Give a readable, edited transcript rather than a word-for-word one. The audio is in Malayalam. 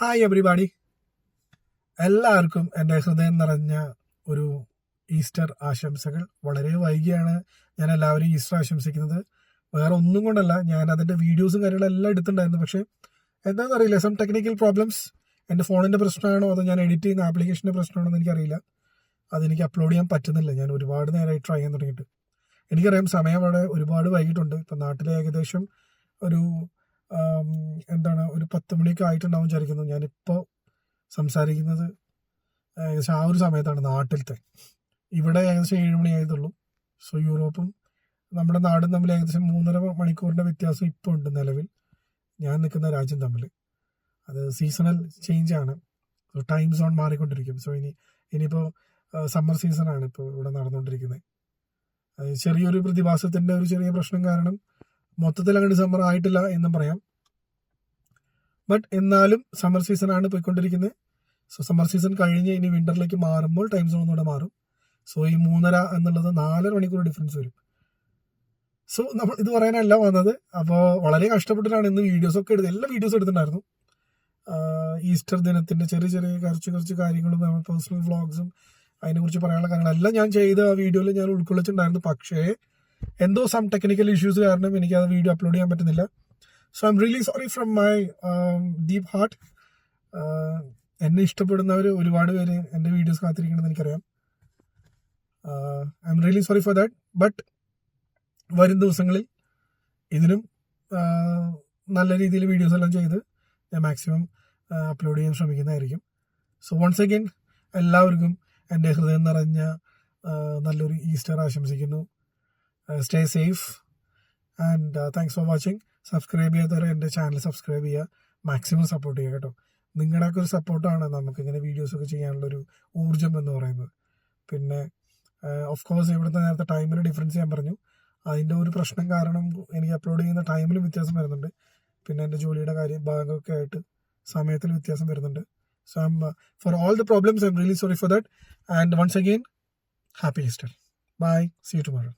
ഹായ് എവറിബാഡി, എല്ലാവർക്കും എൻ്റെ ഹൃദയം നിറഞ്ഞ ഒരു ഈസ്റ്റർ ആശംസകൾ. വളരെ വൈകിയാണ് ഞാൻ എല്ലാവരും ഈസ്റ്റർ ആശംസിക്കുന്നത്. വേറെ ഒന്നും കൊണ്ടല്ല, ഞാൻ അതിൻ്റെ വീഡിയോസും കാര്യങ്ങളെല്ലാം എടുത്തിട്ടുണ്ടായിരുന്നു. പക്ഷേ എന്താണെന്നറിയില്ല, സം ടെക്നിക്കൽ പ്രോബ്ലംസ്. എൻ്റെ ഫോണിൻ്റെ പ്രശ്നമാണോ അതോ ഞാൻ എഡിറ്റ് ചെയ്യുന്ന ആപ്ലിക്കേഷൻ്റെ പ്രശ്നമാണോ എന്ന് എനിക്കറിയില്ല. അതെനിക്ക് അപ്ലോഡ് ചെയ്യാൻ പറ്റുന്നില്ല. ഞാൻ ഒരുപാട് നേരമായി ട്രൈ ചെയ്യാൻ തുടങ്ങിയിട്ട്. എനിക്കറിയാം സമയം അവിടെ ഒരുപാട് വൈകിട്ടുണ്ട്. ഇപ്പം നാട്ടിൽ ഏകദേശം ഒരു ഒരു 10 മണിയൊക്കെ ആയിട്ടുണ്ടാവും വിചാരിക്കുന്നു. ഞാനിപ്പോൾ സംസാരിക്കുന്നത് ഏകദേശം ആ ഒരു സമയത്താണ് നാട്ടിലത്തെ. ഇവിടെ ഏകദേശം 7 മണി ആയതുള്ളൂ. സോ യൂറോപ്പും നമ്മുടെ നാടും തമ്മിൽ ഏകദേശം 3.5 മണിക്കൂറിൻ്റെ വ്യത്യാസം ഇപ്പോൾ ഉണ്ട് നിലവിൽ ഞാൻ നിൽക്കുന്ന രാജ്യം തമ്മിൽ. അത് സീസണൽ ചേഞ്ച് ആണ്. ടൈം സോൺ മാറിക്കൊണ്ടിരിക്കും. സോ ഇനിയിപ്പോൾ സമ്മർ സീസണാണ് ഇപ്പോൾ ഇവിടെ നടന്നുകൊണ്ടിരിക്കുന്നത്. ചെറിയൊരു പ്രതിഭാസത്തിൻ്റെ ഒരു ചെറിയ പ്രശ്നം കാരണം മൊത്തത്തിൽ അങ്ങോട്ട് സമ്മർ ആയിട്ടില്ല എന്നും പറയാം. ബട്ട് എന്നാലും സമ്മർ സീസണാണ് പോയിക്കൊണ്ടിരിക്കുന്നത്. സോ സമ്മർ സീസൺ കഴിഞ്ഞ് ഇനി വിൻ്ററിലേക്ക് മാറുമ്പോൾ ടൈം സോൺ ഒന്നുകൂടെ മാറും. സോ ഈ 3.5 എന്നുള്ളത് 4 മണിക്കൂർ ഡിഫറൻസ് വരും. സോ നമ്മൾ ഇത് പറയാനല്ല വന്നത്. അപ്പോൾ വളരെ കഷ്ടപ്പെട്ടിട്ടാണ് ഇന്ന് വീഡിയോസൊക്കെ എടുത്തത്. എല്ലാ വീഡിയോസും എടുത്തിട്ടുണ്ടായിരുന്നു. ഈസ്റ്റർ ദിനത്തിൻ്റെ ചെറിയ കുറച്ച് കാര്യങ്ങളും പേഴ്സണൽ വ്ളോഗ്സും അതിനെക്കുറിച്ച് പറയാനുള്ള കാര്യങ്ങളെല്ലാം ഞാൻ ചെയ്ത ആ വീഡിയോയിൽ ഞാൻ ഉൾക്കൊള്ളിച്ചിട്ടുണ്ടായിരുന്നു. പക്ഷേ എന്തോ സം ടെക്നിക്കൽ ഇഷ്യൂസ് കാരണം എനിക്ക് ആ വീഡിയോ അപ്ലോഡ് ചെയ്യാൻ പറ്റുന്നില്ല. So I am really sorry from my deep heart. എന്നെ ഇഷ്ടപ്പെടുന്നവർ ഒരുപാട് പേര് എൻ്റെ വീഡിയോസ് കാത്തിരിക്കണമെന്ന് എനിക്കറിയാം. I am really sorry for that. But വരും ദിവസങ്ങളിൽ ഇതിനും നല്ല രീതിയിൽ വീഡിയോസ് എല്ലാം ചെയ്ത് ഞാൻ മാക്സിമം അപ്ലോഡ് ചെയ്യാൻ ശ്രമിക്കുന്നതായിരിക്കും. സോ വൺസ് അഗൈൻ എല്ലാവർക്കും എൻ്റെ ഹൃദയം നിറഞ്ഞ നല്ലൊരു ഈസ്റ്റർ ആശംസിക്കുന്നു. Stay safe and thanks for watching. Subscribe ചെയ്യാത്തവരെ എൻ്റെ ചാനൽ സബ്സ്ക്രൈബ് ചെയ്യുക, മാക്സിമം സപ്പോർട്ട് ചെയ്യുക കേട്ടോ. നിങ്ങളുടെയൊക്കെ ഒരു സപ്പോർട്ടാണ് നമുക്കിങ്ങനെ വീഡിയോസൊക്കെ ചെയ്യാനുള്ളൊരു ഊർജ്ജം എന്ന് പറയുന്നത്. പിന്നെ ഓഫ് കോഴ്സ് ഇവിടുത്തെ നേരത്തെ ടൈമിന് ഡിഫറൻസ് ഞാൻ പറഞ്ഞു. അതിൻ്റെ ഒരു പ്രശ്നം കാരണം എനിക്ക് അപ്ലോഡ് ചെയ്യുന്ന ടൈമിലും വ്യത്യാസം വരുന്നുണ്ട്. പിന്നെ എൻ്റെ ജോലിയുടെ ഭാഗമൊക്കെ ആയിട്ട് സമയത്തിൽ വ്യത്യാസം വരുന്നുണ്ട്. So for all the problems I am really sorry for that. And once again happy Easter. Bye, see you tomorrow.